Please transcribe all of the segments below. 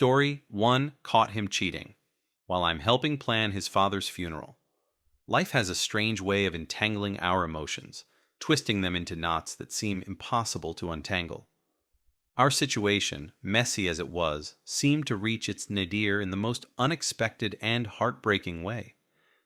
Story 1: Caught him cheating. While I'm helping plan his father's funeral. Life has a strange way of entangling our emotions, twisting them into knots that seem impossible to untangle. Our situation, messy as it was, seemed to reach its nadir in the most unexpected and heartbreaking way.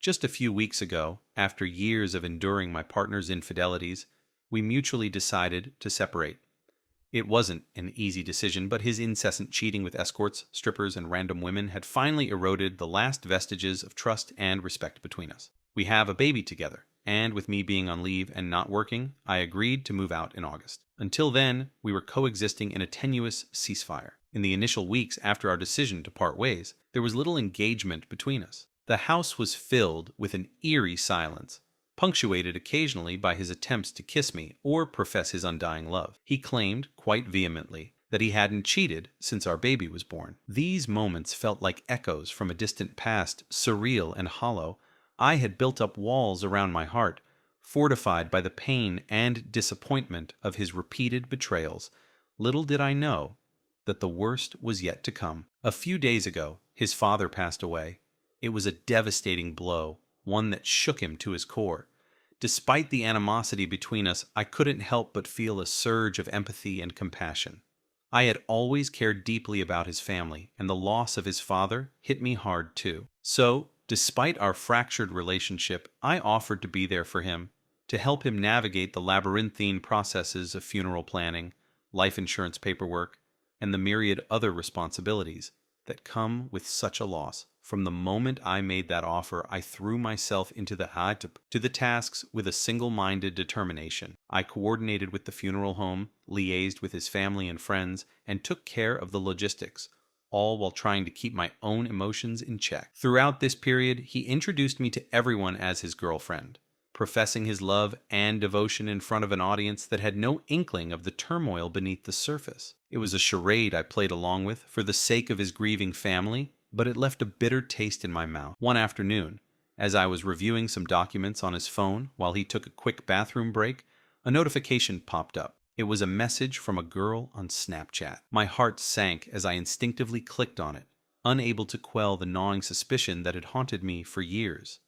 Just a few weeks ago, after years of enduring my partner's infidelities, we mutually decided to separate. It wasn't an easy decision, but his incessant cheating with escorts, strippers, and random women had finally eroded the last vestiges of trust and respect between us. We have a baby together, and with me being on leave and not working, I agreed to move out in August. Until then, we were coexisting in a tenuous ceasefire. In the initial weeks after our decision to part ways, there was little engagement between us. The house was filled with an eerie silence, punctuated occasionally by his attempts to kiss me or profess his undying love. He claimed, quite vehemently, that he hadn't cheated since our baby was born. These moments felt like echoes from a distant past, surreal and hollow. I had built up walls around my heart, fortified by the pain and disappointment of his repeated betrayals. Little did I know that the worst was yet to come. A few days ago, his father passed away. It was a devastating blow, one that shook him to his core. Despite the animosity between us, I couldn't help but feel a surge of empathy and compassion. I had always cared deeply about his family, and the loss of his father hit me hard too. So, despite our fractured relationship, I offered to be there for him, to help him navigate the labyrinthine processes of funeral planning, life insurance paperwork, and the myriad other responsibilities that come with such a loss. From the moment I made that offer, I threw myself into the tasks with a single-minded determination. I coordinated with the funeral home, liaised with his family and friends, and took care of the logistics, all while trying to keep my own emotions in check. Throughout this period, he introduced me to everyone as his girlfriend, professing his love and devotion in front of an audience that had no inkling of the turmoil beneath the surface. It was a charade I played along with for the sake of his grieving family, but it left a bitter taste in my mouth. One afternoon, as I was reviewing some documents on his phone while he took a quick bathroom break, a notification popped up. It was a message from a girl on Snapchat. My heart sank as I instinctively clicked on it, unable to quell the gnawing suspicion that had haunted me for years.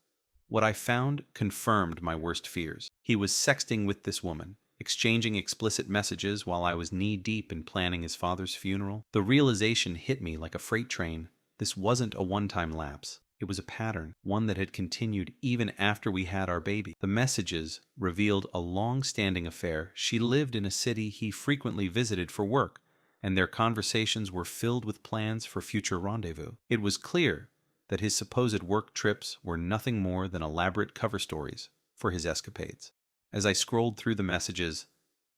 What I found confirmed my worst fears. He was sexting with this woman, exchanging explicit messages while I was knee-deep in planning his father's funeral. The realization hit me like a freight train. This wasn't a one-time lapse. It was a pattern, one that had continued even after we had our baby. The messages revealed a long-standing affair. She lived in a city he frequently visited for work, and their conversations were filled with plans for future rendezvous. It was clear that his supposed work trips were nothing more than elaborate cover stories for his escapades. As I scrolled through the messages,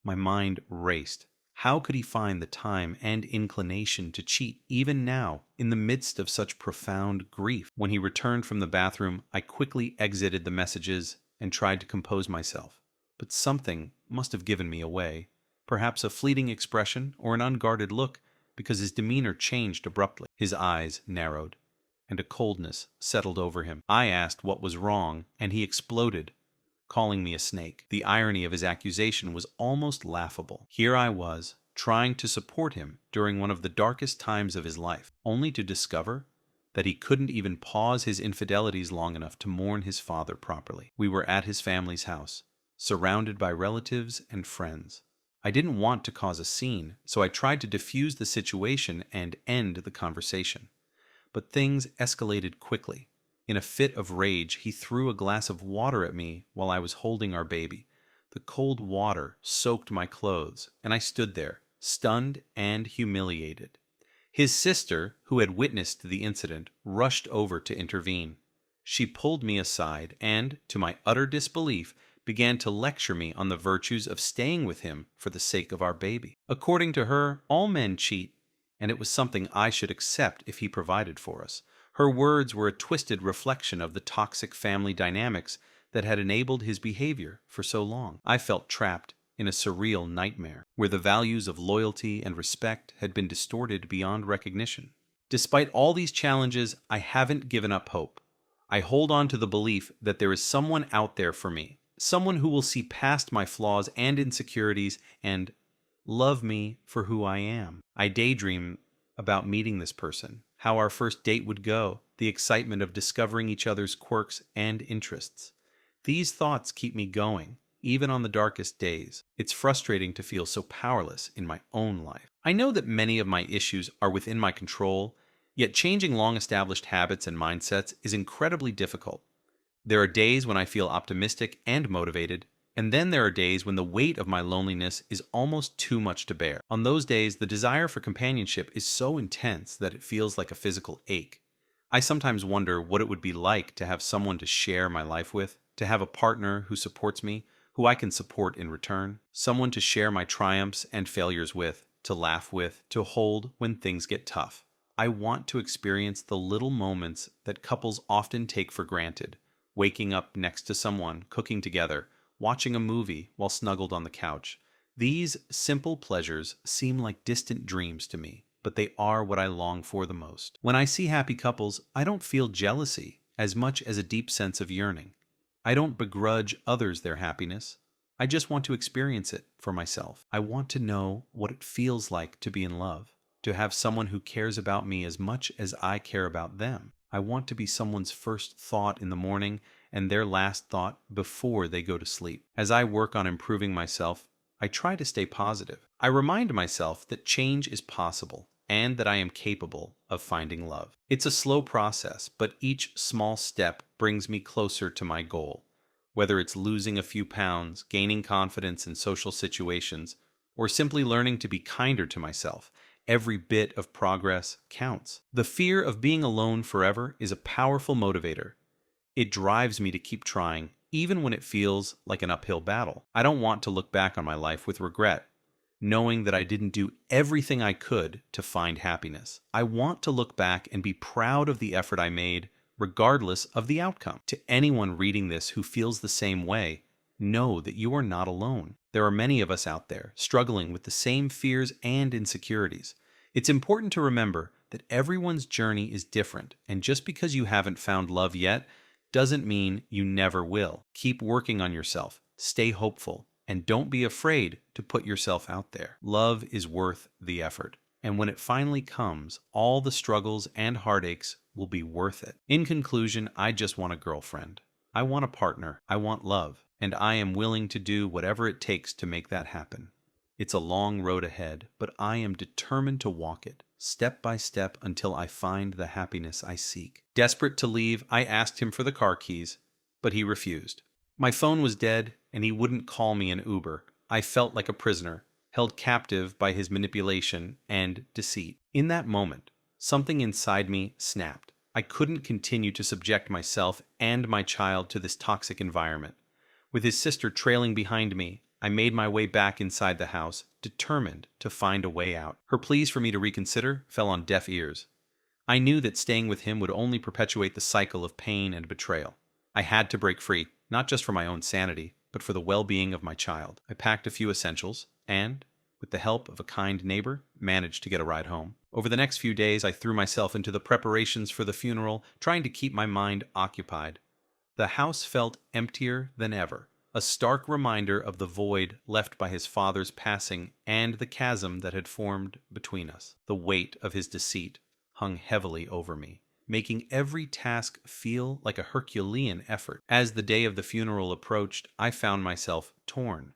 my mind raced. How could he find the time and inclination to cheat even now, in the midst of such profound grief? When he returned from the bathroom, I quickly exited the messages and tried to compose myself. But something must have given me away, perhaps a fleeting expression or an unguarded look, because his demeanor changed abruptly. His eyes narrowed, and a coldness settled over him. I asked what was wrong, and he exploded, calling me a snake. The irony of his accusation was almost laughable. Here I was, trying to support him during one of the darkest times of his life, only to discover that he couldn't even pause his infidelities long enough to mourn his father properly. We were at his family's house, surrounded by relatives and friends. I didn't want to cause a scene, so I tried to diffuse the situation and end the conversation. But things escalated quickly. In a fit of rage, he threw a glass of water at me while I was holding our baby. The cold water soaked my clothes, and I stood there, stunned and humiliated. His sister, who had witnessed the incident, rushed over to intervene. She pulled me aside and, to my utter disbelief, began to lecture me on the virtues of staying with him for the sake of our baby. According to her, all men cheat, and it was something I should accept if he provided for us. Her words were a twisted reflection of the toxic family dynamics that had enabled his behavior for so long. I felt trapped in a surreal nightmare, where the values of loyalty and respect had been distorted beyond recognition. Despite all these challenges, I haven't given up hope. I hold on to the belief that there is someone out there for me, someone who will see past my flaws and insecurities and love me for who I am. I daydream about meeting this person, how our first date would go, the excitement of discovering each other's quirks and interests. These thoughts keep me going, even on the darkest days. It's frustrating to feel so powerless in my own life. I know that many of my issues are within my control, yet changing long established habits and mindsets is incredibly difficult. There are days when I feel optimistic and motivated, and then there are days when the weight of my loneliness is almost too much to bear. On those days, the desire for companionship is so intense that it feels like a physical ache. I sometimes wonder what it would be like to have someone to share my life with, to have a partner who supports me, who I can support in return, someone to share my triumphs and failures with, to laugh with, to hold when things get tough. I want to experience the little moments that couples often take for granted. Waking up next to someone, cooking together, watching a movie while snuggled on the couch. These simple pleasures seem like distant dreams to me, but they are what I long for the most. When I see happy couples, I don't feel jealousy as much as a deep sense of yearning. I don't begrudge others their happiness. I just want to experience it for myself. I want to know what it feels like to be in love, to have someone who cares about me as much as I care about them. I want to be someone's first thought in the morning and their last thought before they go to sleep. As I work on improving myself, I try to stay positive. I remind myself that change is possible and that I am capable of finding love. It's a slow process, but each small step brings me closer to my goal. Whether it's losing a few pounds, gaining confidence in social situations, or simply learning to be kinder to myself, every bit of progress counts. The fear of being alone forever is a powerful motivator. It drives me to keep trying, even when it feels like an uphill battle. I don't want to look back on my life with regret, knowing that I didn't do everything I could to find happiness. I want to look back and be proud of the effort I made, regardless of the outcome. To anyone reading this who feels the same way, know that you are not alone. There are many of us out there struggling with the same fears and insecurities. It's important to remember that everyone's journey is different, and just because you haven't found love yet, doesn't mean you never will. Keep working on yourself, stay hopeful, and don't be afraid to put yourself out there. Love is worth the effort, and when it finally comes, all the struggles and heartaches will be worth it. In conclusion, I just want a girlfriend. I want a partner. I want love, and I am willing to do whatever it takes to make that happen. It's a long road ahead, but I am determined to walk it, step by step, until I find the happiness I seek. Desperate to leave, I asked him for the car keys, but he refused. My phone was dead, and he wouldn't call me an Uber. I felt like a prisoner, held captive by his manipulation and deceit. In that moment, something inside me snapped. I couldn't continue to subject myself and my child to this toxic environment. With his sister trailing behind me, I made my way back inside the house, determined to find a way out. Her pleas for me to reconsider fell on deaf ears. I knew that staying with him would only perpetuate the cycle of pain and betrayal. I had to break free, not just for my own sanity, but for the well-being of my child. I packed a few essentials and, with the help of a kind neighbor, managed to get a ride home. Over the next few days, I threw myself into the preparations for the funeral, trying to keep my mind occupied. The house felt emptier than ever, a stark reminder of the void left by his father's passing and the chasm that had formed between us. The weight of his deceit hung heavily over me, making every task feel like a Herculean effort. As the day of the funeral approached, I found myself torn.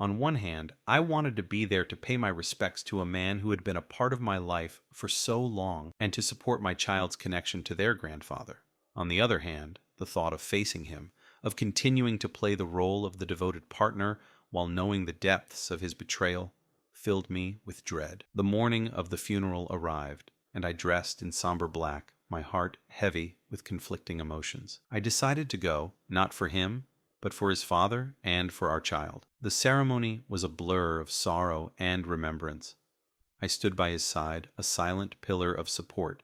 On one hand, I wanted to be there to pay my respects to a man who had been a part of my life for so long and to support my child's connection to their grandfather. On the other hand, the thought of facing him, of continuing to play the role of the devoted partner while knowing the depths of his betrayal, filled me with dread. The morning of the funeral arrived, and I dressed in somber black, my heart heavy with conflicting emotions. I decided to go, not for him, but for his father and for our child. The ceremony was a blur of sorrow and remembrance. I stood by his side, a silent pillar of support,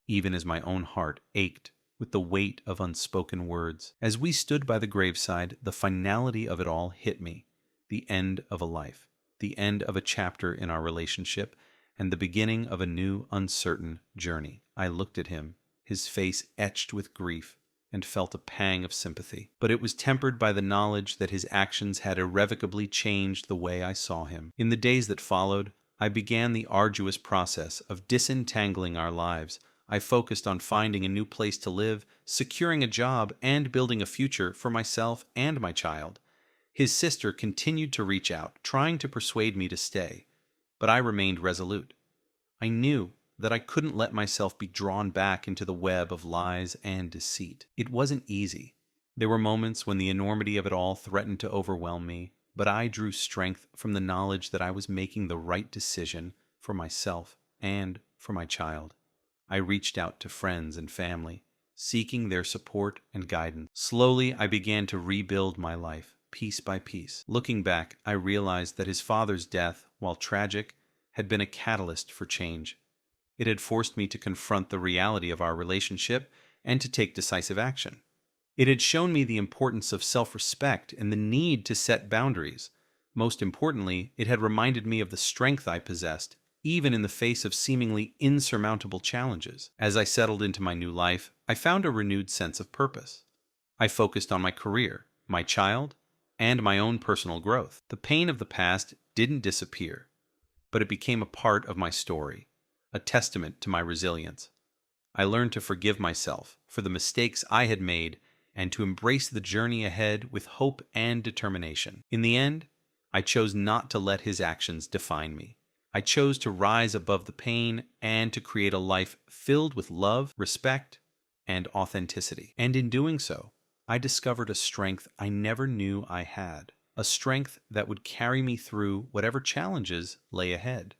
even as my own heart ached with the weight of unspoken words. As we stood by the graveside, the finality of it all hit me. The end of a life, the end of a chapter in our relationship, and the beginning of a new, uncertain journey. I looked at him, his face etched with grief, and felt a pang of sympathy. But it was tempered by the knowledge that his actions had irrevocably changed the way I saw him. In the days that followed, I began the arduous process of disentangling our lives. I focused on finding a new place to live, securing a job, and building a future for myself and my child. His sister continued to reach out, trying to persuade me to stay, but I remained resolute. I knew that I couldn't let myself be drawn back into the web of lies and deceit. It wasn't easy. There were moments when the enormity of it all threatened to overwhelm me, but I drew strength from the knowledge that I was making the right decision for myself and for my child. I reached out to friends and family, seeking their support and guidance. Slowly, I began to rebuild my life, piece by piece. Looking back, I realized that his father's death, while tragic, had been a catalyst for change. It had forced me to confront the reality of our relationship and to take decisive action. It had shown me the importance of self-respect and the need to set boundaries. Most importantly, it had reminded me of the strength I possessed, even in the face of seemingly insurmountable challenges. As I settled into my new life, I found a renewed sense of purpose. I focused on my career, my child, and my own personal growth. The pain of the past didn't disappear, but it became a part of my story, a testament to my resilience. I learned to forgive myself for the mistakes I had made and to embrace the journey ahead with hope and determination. In the end, I chose not to let his actions define me. I chose to rise above the pain and to create a life filled with love, respect, and authenticity. And in doing so, I discovered a strength I never knew I had, a strength that would carry me through whatever challenges lay ahead.